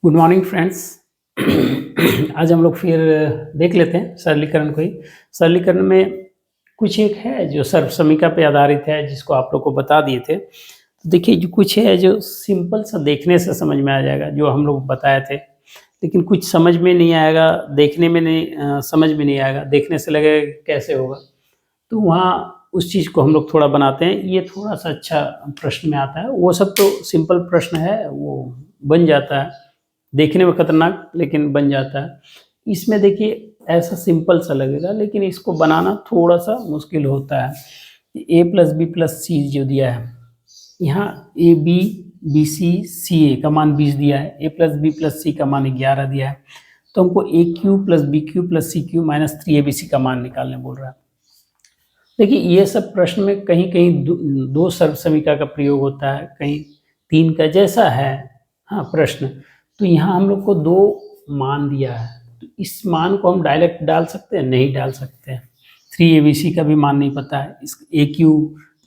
Good morning friends. आज हम लोग फिर देख लेते हैं सरलीकरण को ही। सरलीकरण में कुछ एक है जो सर्वसमीका पे आधारित है, जिसको आप लोग को बता दिए थे। तो देखिए, जो कुछ है जो सिंपल सा देखने से समझ में आ जाएगा, जो हम लोग बताए थे, लेकिन कुछ समझ में नहीं आएगा, देखने में नहीं समझ में नहीं आएगा, देखने से लगेगा कि कैसे होगा। तो वहाँ उस चीज़ को हम लोग थोड़ा बनाते हैं। ये थोड़ा सा अच्छा प्रश्न में आता है। वो सब तो सिंपल प्रश्न है, वो बन जाता है, देखने में खतरनाक लेकिन बन जाता है। इसमें देखिए ऐसा सिंपल सा लगेगा, लेकिन इसको बनाना थोड़ा सा मुश्किल होता है। ए प्लस बी प्लस सी जो दिया है, यहाँ ए बी बी सी सी ए का मान 20 दिया है, A plus B plus C का मान 11 दिया है। तो हमको A cube plus B cube plus C cube minus 3abc का मान निकालने बोल रहा है। देखिए, ये सब प्रश्न में कहीं कहीं दो सर्वसमीका का प्रयोग होता है, कहीं 3 का, जैसा है हाँ प्रश्न। तो यहाँ हम लोग को 2 मान दिया है, तो इस मान को हम डायरेक्ट डाल सकते हैं? नहीं डाल सकते हैं। 3abc का भी मान नहीं पता है, इस ए क्यू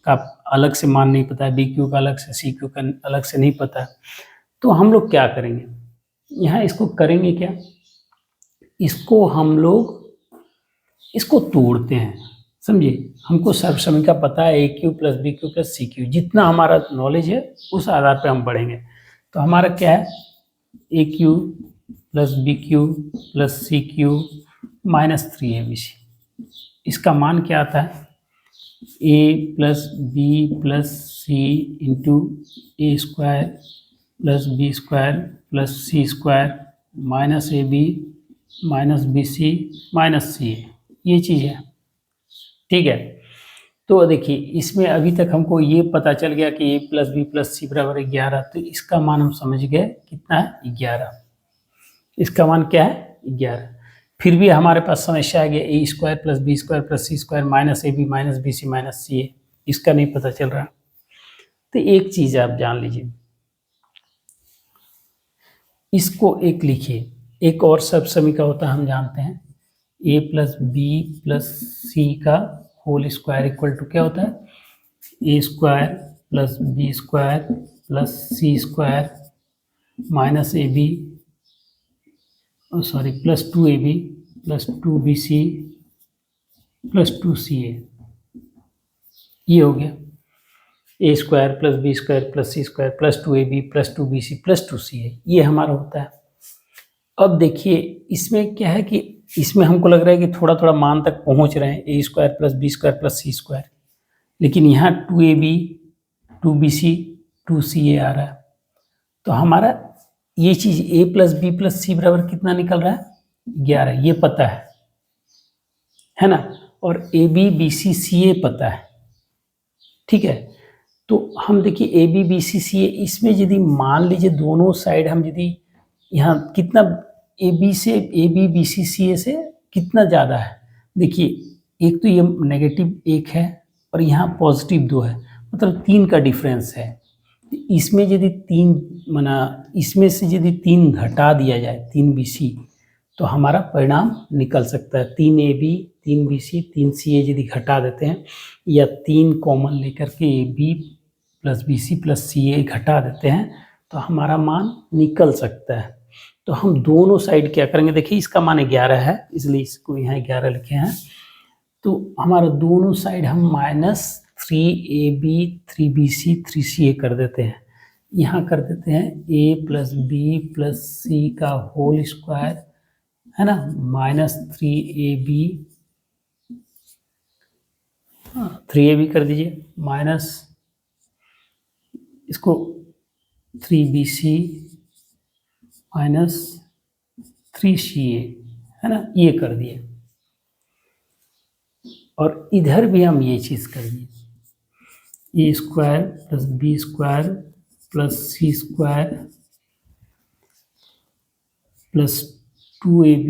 का अलग से मान नहीं पता है, बी क्यू का अलग से, सी क्यू का अलग से नहीं पता है। तो हम लोग क्या करेंगे यहाँ, इसको करेंगे क्या, इसको हम लोग इसको तोड़ते हैं। समझिए, हमको सर्वसमीका पता है, A cube plus B cube plus C cube, जितना हमारा नॉलेज है उस आधार पर हम बढ़ेंगे। तो हमारा क्या है, A cube plus B cube plus C cube minus 3abc। इसका मान क्या आता है, A plus B plus C into A square plus B square plus C square minus A B minus B C minus C A, ये चीज़ है। ठीक है, तो देखिए इसमें अभी तक हमको ये पता चल गया कि ए प्लस बी प्लस सी बराबर 11। तो इसका मान हम समझ गए कितना है, 11। इसका मान क्या है, 11। फिर भी हमारे पास समस्या आ गया, A square plus B square plus C square minus A B minus B C minus C A, इसका नहीं पता चल रहा। तो एक चीज़ आप जान लीजिए, इसको एक लिखिए। एक और सर्वसमीका होता है, हम जानते हैं, A plus B plus C का होल स्क्वायर इक्वल टू क्या होता है, A square plus B square plus C square minus A B plus 2ab plus 2bc plus 2ca। ये हो गया A square plus B square plus C square plus 2ab plus 2bc plus 2ca, ये हमारा होता है। अब देखिए इसमें क्या है कि इसमें हमको लग रहा है कि थोड़ा थोड़ा मान तक पहुंच रहे हैं, A square plus B square plus C square, लेकिन यहाँ 2ab 2bc 2ca आ रहा है। तो हमारा ये चीज़ ए प्लस बी प्लस सी बराबर कितना निकल रहा है, 11, ये पता है ना, और ए बी बी सी सी ए पता है। ठीक है, तो हम देखिए ए बी बी सी सी ए, इसमें यदि मान लीजिए दोनों साइड हम यदि यहाँ कितना ए बी से ए बी बी सी सी ए से कितना ज़्यादा है, देखिए एक तो ये नेगेटिव 1 है और यहाँ पॉजिटिव 2 है, मतलब 3 का डिफरेंस है। इसमें यदि 3 माना, इसमें से यदि 3 घटा दिया जाए 3bc, तो हमारा परिणाम निकल सकता है 3ab 3bc 3ca यदि घटा देते हैं, या 3 कॉमन लेकर के ab plus bc plus ca घटा देते हैं, तो हमारा मान निकल सकता है। तो हम दोनों साइड क्या करेंगे, देखिए इसका मान 11 है, इसलिए इसको यहाँ 11 लिखे हैं। तो हमारा दोनों साइड हम माइनस 3ab 3bc 3ca कर देते हैं। यहाँ कर देते हैं a plus B plus C का होल स्क्वायर, है ना, माइनस 3ab 3ab कर दीजिए, माइनस इसको 3bc माइनस 3ca, है ना, ये कर दिए। और इधर भी हम ये चीज़ कर दिए, A square plus B square plus C square plus 2ab,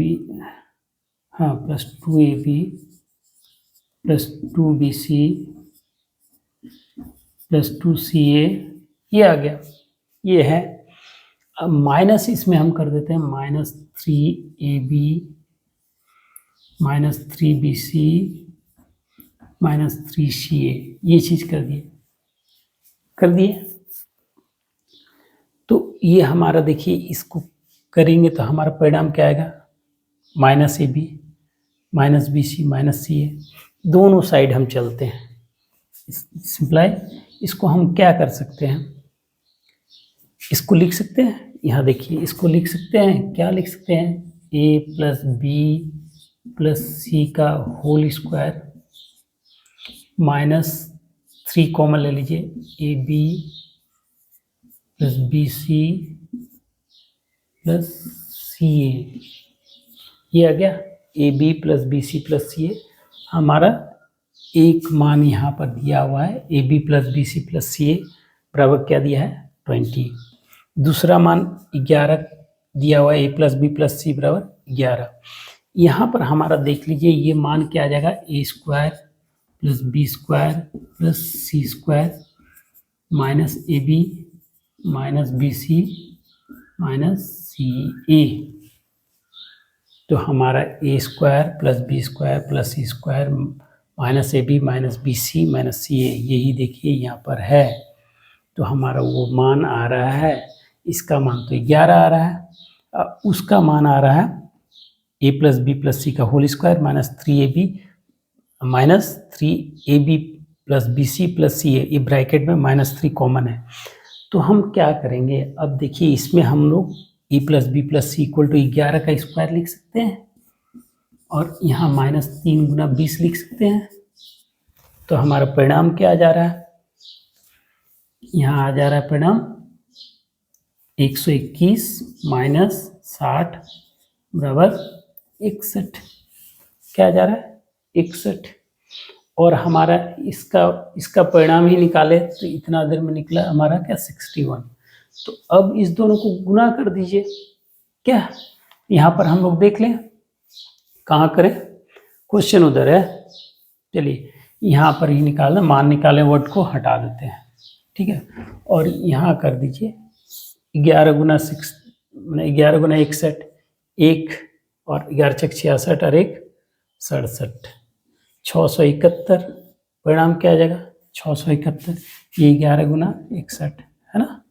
हाँ plus 2ab plus 2bc plus 2ca, ये आ गया, ये है। अब माइनस इसमें हम कर देते हैं minus 3ab minus 3bc minus 3ca, ये चीज़ कर दिए। तो ये हमारा देखिए, इसको करेंगे तो हमारा परिणाम क्या आएगा, minus A B minus B C minus C A, दोनों साइड हम चलते हैं। सिंप्लाई इसको हम क्या कर सकते हैं, इसको लिख सकते हैं, यहाँ देखिए इसको लिख सकते हैं, क्या लिख सकते हैं, A plus B plus C का होल स्क्वायर माइनस 3 कॉमन ले लीजिए, A B plus B C plus C A, ये आ गया A B plus B C plus C A. हमारा एक मान यहाँ पर दिया हुआ है, A B plus B C plus C A बराबर क्या दिया है, 20। दूसरा मान 11 दिया हुआ है, ए प्लस बी प्लस सी बराबर 11। यहाँ पर हमारा देख लीजिए ये मान क्या आ जाएगा, A square plus B square plus C square minus A B minus B C minus C A. तो हमारा A square plus B square plus C square minus A B minus B C minus C A, यही देखिए यहाँ पर है। तो हमारा वो मान आ रहा है, इसका मान तो 11 आ रहा है, उसका मान आ रहा है A plus B plus C का whole square minus 3ab minus 3ab plus B C plus C A, ये ब्रैकेट में -3 कॉमन है। तो हम क्या करेंगे, अब देखिए इसमें हम लोग A plus B plus C equal to 11 का स्क्वायर लिख सकते हैं और यहाँ -3 गुना 20 लिख सकते हैं। तो हमारा परिणाम क्या आ जा रहा है, यहाँ आ जा रहा है परिणाम 121 माइनस 60 बराबर 61। क्या आ जा रहा है, 61। और हमारा इसका परिणाम ही निकाले तो इतना देर में निकला हमारा क्या, 61। तो अब इस दोनों को गुना कर दीजिए, क्या यहाँ पर हम लोग देख लें कहाँ करें, क्वेश्चन उधर है। चलिए यहाँ पर ही निकालना, मान निकालें, वर्ड को हटा देते हैं, ठीक है। और यहाँ कर दीजिए 11 गुना 6 मैंने 11 गुना 61, 1 और 11 छक 66 और 1 67, 671। परिणाम क्या आ जाएगा, 671। ये 11 गुना 61 है ना,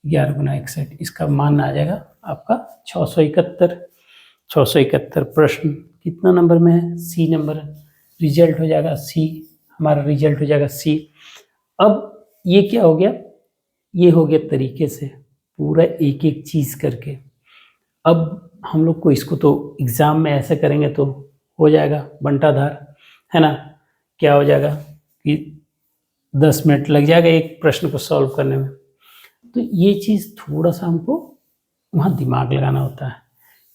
11 गुना 61, इसका मान आ जाएगा आपका 671। 671 प्रश्न कितना नंबर में है, सी नंबर। रिजल्ट हो जाएगा सी, हमारा रिजल्ट हो जाएगा सी। अब ये क्या हो गया, ये हो गया तरीके से पूरा एक एक चीज़ करके। अब हम लोग को इसको तो एग्ज़ाम में ऐसे करेंगे तो हो जाएगा बंटाधार, है ना। क्या हो जाएगा कि 10 मिनट लग जाएगा एक प्रश्न को सॉल्व करने में। तो ये चीज़ थोड़ा सा हमको वहाँ दिमाग लगाना होता है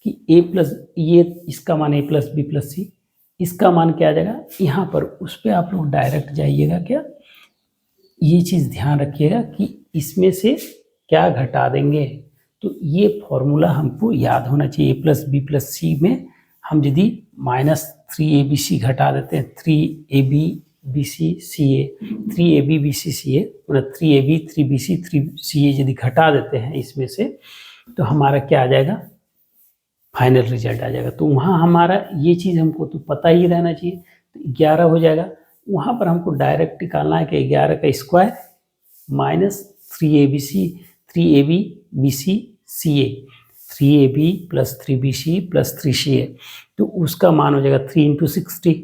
कि ए प्लस, ये इसका मान ए प्लस बी प्लस सी, इसका मान क्या आ जाएगा यहाँ पर, उस पर आप लोग डायरेक्ट जाइएगा। क्या ये चीज़ ध्यान रखिएगा कि इसमें से क्या घटा देंगे। तो ये फॉर्मूला हमको याद होना चाहिए। ए प्लस बी प्लस सी में हम यदि -3abc घटा देते हैं, 3ab bc ca, 3ab bc ca मतलब 3ab 3bc 3ca यदि घटा देते हैं इसमें से, तो हमारा क्या आ जाएगा, फाइनल रिजल्ट आ जाएगा। तो वहाँ हमारा ये चीज़ हमको तो पता ही रहना चाहिए। तो 11 हो जाएगा, वहाँ पर हमको डायरेक्ट निकालना है कि 11 का square minus 3ab bc ca, 3ab plus 3bc plus 3ca, तो उसका मान हो जाएगा 3 × 60,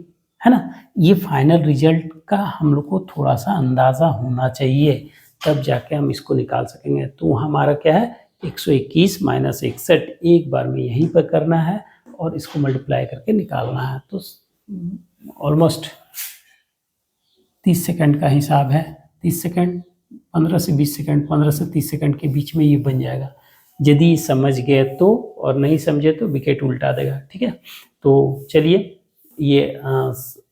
है ना। ये फाइनल रिजल्ट का हम लोग को थोड़ा सा अंदाज़ा होना चाहिए, तब जाके हम इसको निकाल सकेंगे। तो हमारा क्या है, 121 माइनस 61 एक बार में यहीं पर करना है और इसको मल्टीप्लाई करके निकालना है। तो ऑलमोस्ट 30 सेकंड का हिसाब है, 30 सेकंड, 15 से 20 सेकंड, 15 से 30 सेकंड के बीच में ये बन जाएगा। यदि समझ गए तो, और नहीं समझे तो विकेट उल्टा देगा, ठीक है। तो चलिए, ये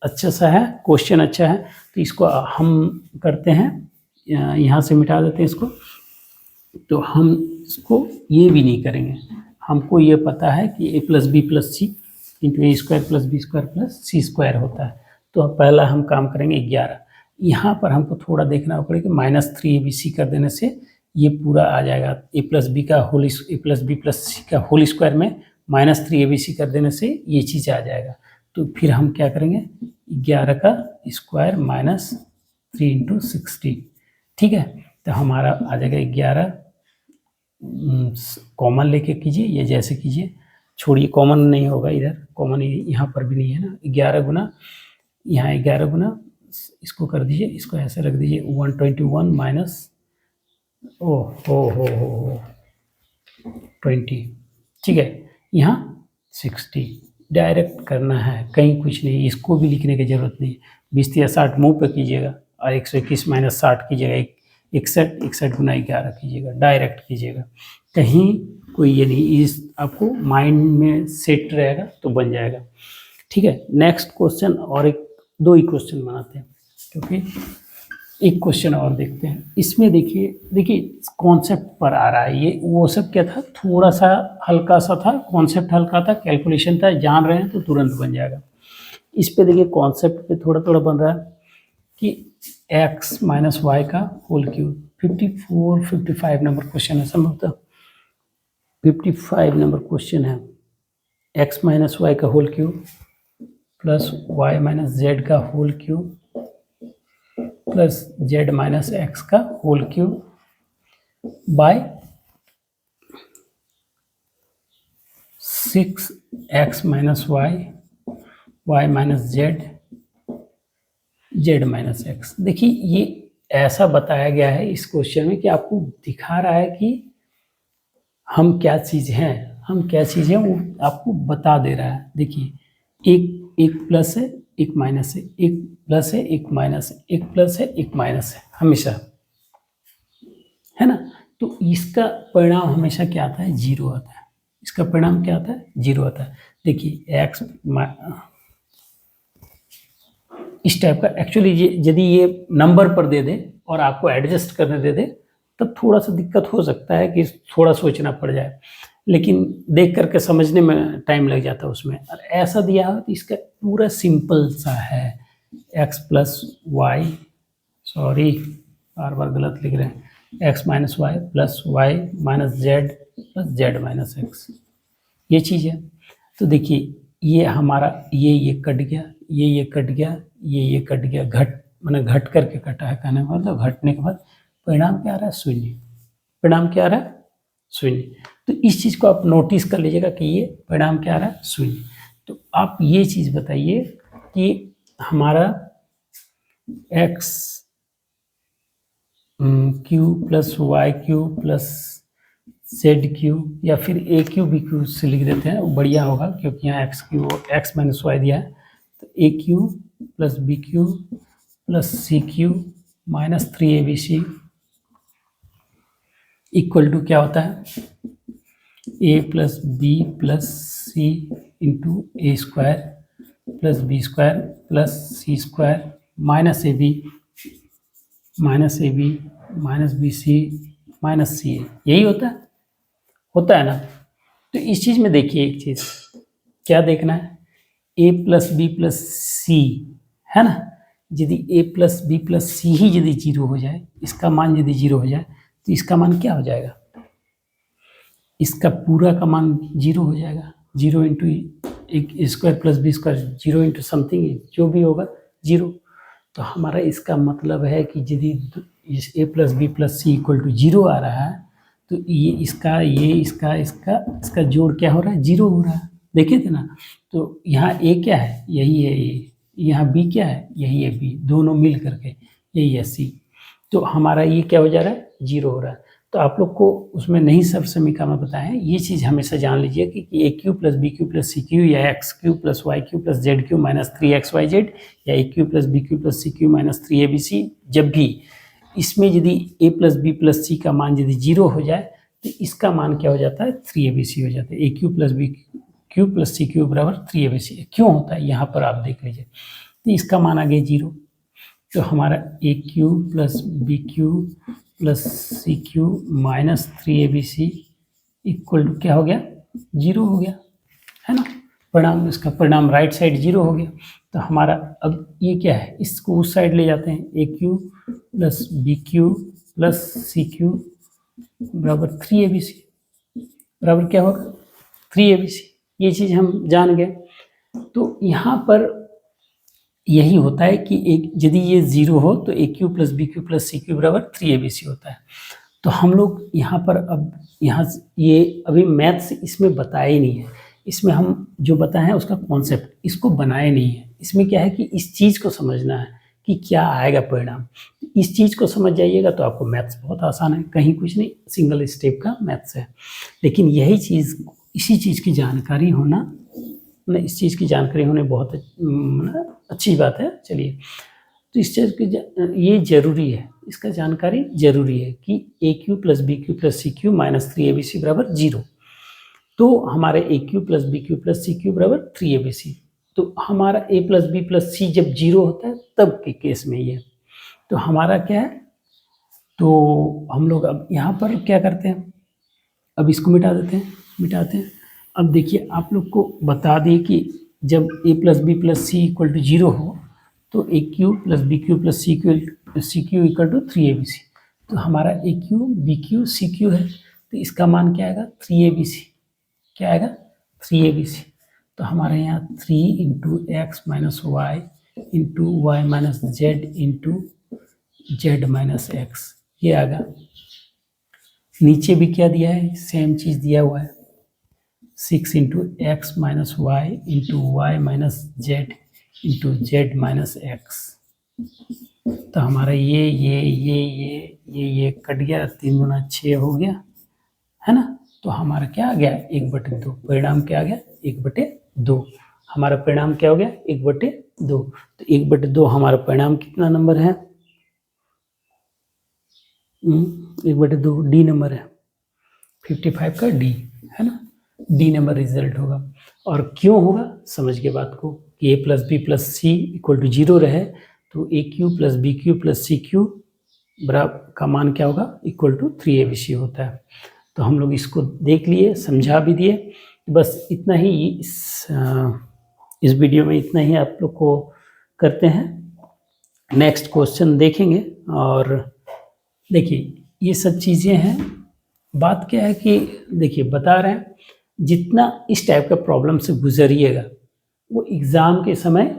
अच्छा सा है, क्वेश्चन अच्छा है। तो इसको हम करते हैं, यहाँ से मिटा देते हैं इसको। तो हम इसको ये भी नहीं करेंगे, हमको ये पता है कि A plus B plus C into A square plus B square plus C square होता है। तो पहला हम काम करेंगे 11। यहाँ पर हमको थोड़ा देखना पड़ेगा, -3abc कर देने से ये पूरा आ जाएगा। ए प्लस बी प्लस सी का होल स्क्वायर में -3abc कर देने से ये चीज़ आ जाएगा। तो फिर हम क्या करेंगे, 11 का स्क्वायर -3 × 60, ठीक है। तो हमारा आ जाएगा 11 कॉमन लेके कीजिए, ये जैसे कीजिए, छोड़िए, कॉमन नहीं होगा इधर, कॉमन यहाँ पर भी नहीं है ना, 11 गुना, यहाँ 11 गुना, इसको कर दीजिए, इसको ऐसे रख दीजिए, 121 माइनस ओ हो 20, ठीक है, यहाँ 60 डायरेक्ट करना है, कहीं कुछ नहीं, इसको भी लिखने की जरूरत नहीं, 20 या 60 मुँह पे कीजिएगा और 121 माइनस 60 कीजिएगा, 61 गुना 11 कीजिएगा, डायरेक्ट कीजिएगा, कहीं कोई ये नहीं, इस आपको माइंड में सेट रहेगा तो बन जाएगा, ठीक है। नेक्स्ट क्वेश्चन, और एक 2 ही क्वेश्चन बनाते हैं, क्योंकि एक क्वेश्चन और देखते हैं। इसमें देखिए कॉन्सेप्ट पर आ रहा है, ये वो सब क्या था, थोड़ा सा हल्का सा था, कॉन्सेप्ट हल्का था, कैलकुलेशन था, जान रहे हैं तो तुरंत बन जाएगा। इस पे देखिए कॉन्सेप्ट पे थोड़ा थोड़ा बन रहा है कि x माइनस वाई का होल क्यूब, 55 नंबर क्वेश्चन है, संभवतः 55 नंबर क्वेश्चन है, x माइनस वाई का whole cube plus y minus Z का whole cube plus z minus X का whole cube by 6x minus y minus z minus X. देखिए ये ऐसा बताया गया है इस क्वेश्चन में कि आपको दिखा रहा है कि हम क्या चीज़ हैं, वो आपको बता दे रहा है। देखिए एक प्लस है, एक माइनस है, एक प्लस है, एक माइनस है, एक प्लस है, एक माइनस है, हमेशा, है ना। तो इसका परिणाम हमेशा क्या आता है, 0 आता है। इसका परिणाम क्या आता है, 0 आता है। देखिए x इस टाइप का, एक्चुअली यदि ये नंबर पर दे दे और आपको एडजस्ट करने दे दे तब थोड़ा सा दिक्कत हो सकता है कि थोड़ा सोचना पड़ जाए, लेकिन देख करके समझने में टाइम लग जाता है उसमें। और ऐसा दिया हो तो इसका पूरा सिंपल सा है, x प्लस वाई, सॉरी बार बार गलत लिख रहे हैं, x minus y plus y minus z plus z minus x, ये चीज़ है। तो देखिए ये हमारा ये कट गया, ये कट गया, ये कट गया, मैंने घट करके कटा है, कहने का मतलब घटने के बाद परिणाम क्या आ रहा है, शून्य। परिणाम क्या आ रहा है, शून्य। तो इस चीज़ को आप नोटिस कर लीजिएगा कि ये परिणाम क्या आ रहा है, शून्य। तो आप ये चीज़ बताइए कि हमारा x cube plus y cube plus z cube, या फिर ए क्यूब बी क्यूब से लिख देते हैं, वो बढ़िया होगा, क्योंकि यहाँ एक्स माइनस वाई दिया है। तो A cube plus B cube plus C cube minus 3abc equal to क्या होता है, a plus B plus C into A square plus B square plus C square minus A B minus B C minus C A, यही होता है ना। तो इस चीज़ में देखिए एक चीज़ क्या देखना है, a प्लस बी प्लस सी, है ना। यदि a प्लस बी प्लस सी ही यदि 0 हो जाए, इसका मान यदि 0 हो जाए तो इसका मान क्या हो जाएगा, इसका पूरा का मान 0 हो जाएगा। 0 इंटू एक square plus B square, 0 into something जो भी होगा 0। तो हमारा इसका मतलब है कि यदि a plus B plus C equal to 0 आ रहा है तो ये इसका जोड़ क्या हो रहा है, 0 हो रहा है। देखे थे ना। तो यहाँ a क्या है, यही है a, यहाँ b क्या है, यही है b, दोनों मिल करके यही है c। तो हमारा ये क्या हो जा रहा है, 0 हो रहा है। तो आप लोग को उसमें नहीं सब समीकरण में बताया है, ये चीज़ हमेशा जान लीजिए कि A cube plus B cube plus C cube या X cube plus Y cube plus Z cube minus 3xyz या A cube plus B cube plus C cube minus 3abc, जब भी इसमें यदि a plus B plus C का मान यदि 0 हो जाए तो इसका मान क्या हो जाता है, 3abc हो जाता है। A cube plus B cube plus C cube बराबर 3abc क्यों होता है, यहाँ पर आप देख लीजिए। तो इसका मान आ गया 0, तो हमारा A cube plus B cube plus C cube minus 3abc equal to क्या हो गया, 0 हो गया, है ना। परिणाम, इसका परिणाम राइट साइड 0 हो गया। तो हमारा अब ये क्या है, इसको उस साइड ले जाते हैं, A cube plus B cube plus C cube बराबर 3abc बराबर क्या होगा, 3abc। ये चीज़ हम जान गए। तो यहाँ पर यही होता है कि एक यदि ये 0 हो तो A cube plus B cube plus C cube बराबर 3abc होता है। तो हम लोग यहाँ पर अब यहाँ ये अभी मैथ्स इसमें बताया ही नहीं है, इसमें हम जो बताए हैं उसका कॉन्सेप्ट इसको बनाए नहीं है। इसमें क्या है कि इस चीज़ को समझना है कि क्या आएगा परिणाम। इस चीज़ को समझ जाइएगा तो आपको मैथ्स बहुत आसान है, कहीं कुछ नहीं, सिंगल स्टेप का मैथ्स है। लेकिन यही चीज़, इसी चीज़ की जानकारी होना, इस चीज़ की जानकारी होने बहुत अच्छी बात है। चलिए, तो इस चीज़ की ये ज़रूरी है, इसका जानकारी ज़रूरी है कि A cube plus B cube plus C cube minus 3abc बराबर 0। तो हमारे A cube plus B cube plus C cube बराबर 3abc। तो हमारा a plus B plus C जब 0 होता है तब के केस में ये, तो हमारा क्या है, तो हम लोग अब यहाँ पर क्या करते हैं, अब इसको मिटा देते हैं, मिटाते हैं। अब देखिए आप लोग को बता दें कि जब a plus B plus C equal to 0 हो तो A cube plus B cube plus C cube equal to 3abc। तो हमारा A cube B cube C cube है, तो इसका मान क्या आएगा, 3abc। क्या आएगा, 3abc। तो हमारे यहाँ 3 into x minus y into y minus z into z minus x, ये आएगा। नीचे भी क्या दिया है, सेम चीज़ दिया हुआ है, 6 into x minus y into y minus z into z minus x. तो हमारा ये कट गया, 3 गुना 6 हो गया, है ना। तो हमारा क्या आ गया, 1/2। परिणाम क्या आ गया, 1/2। हमारा परिणाम क्या हो गया, 1/2। तो 1/2 हमारा परिणाम कितना नंबर है, 1/2 डी नंबर है, 55 का डी, है ना, डी नंबर रिजल्ट होगा। और क्यों होगा, समझ के बात को, कि a plus B plus C equal to 0 रहे तो A cube plus B cube plus C cube बराबर का मान क्या होगा, इक्वल टू 3abc होता है। तो हम लोग इसको देख लिए, समझा भी दिए। बस इतना ही इस वीडियो में इतना ही आप लोग को करते हैं। नेक्स्ट क्वेश्चन देखेंगे। और देखिए ये सब चीज़ें हैं। बात क्या है कि देखिए बता रहे हैं, जितना इस टाइप का प्रॉब्लम से गुजरिएगा वो एग्ज़ाम के समय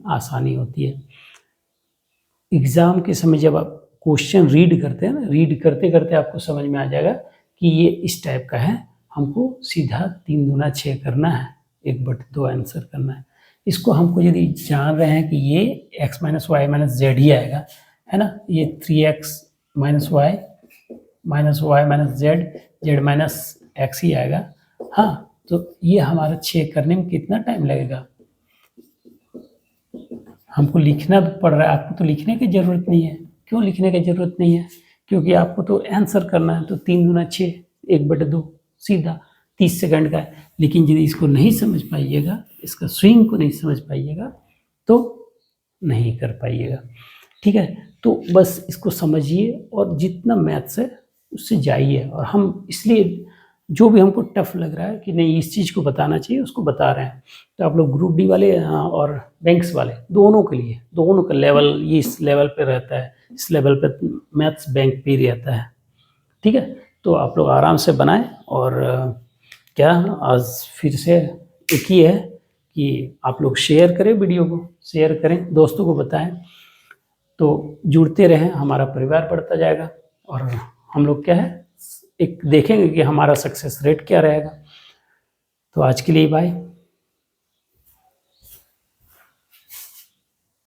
आसानी होती है। एग्ज़ाम के समय जब आप क्वेश्चन रीड करते हैं ना, रीड करते करते आपको समझ में आ जाएगा कि ये इस टाइप का है, हमको सीधा 3 गुना 6 करना है, 1/2 आंसर करना है। इसको हमको यदि जान रहे हैं कि ये x minus Y minus Z ही आएगा, है ना, ये 3x minus Y minus Z minus X ही आएगा। हाँ, तो ये हमारा 6 करने में कितना टाइम लगेगा, हमको लिखना पड़ रहा है। आपको तो लिखने की ज़रूरत नहीं है। क्यों लिखने की ज़रूरत नहीं है, क्योंकि आपको तो आंसर करना है। तो 3 गुना 6 1/2 सीधा 30 सेकंड का है। लेकिन यदि इसको नहीं समझ पाइएगा, इसका स्विंग को नहीं समझ पाइएगा तो नहीं कर पाइएगा। ठीक है, तो बस इसको समझिए और जितना मैथ्स है उससे जाइए। और हम इसलिए जो भी हमको टफ लग रहा है कि नहीं इस चीज़ को बताना चाहिए, उसको बता रहे हैं। तो आप लोग ग्रुप डी वाले और बैंक्स वाले दोनों के लिए, दोनों का लेवल ये इस लेवल पे रहता है, इस लेवल पे मैथ्स बैंक पे रहता है। ठीक है, तो आप लोग आराम से बनाएं। और क्या आज फिर से एक ही है कि आप लोग शेयर करें, वीडियो को शेयर करें, दोस्तों को बताएं, तो जुड़ते रहें, हमारा परिवार बढ़ता जाएगा। और हम लोग क्या है, एक देखेंगे कि हमारा सक्सेस रेट क्या रहेगा। तो आज के लिए बाय।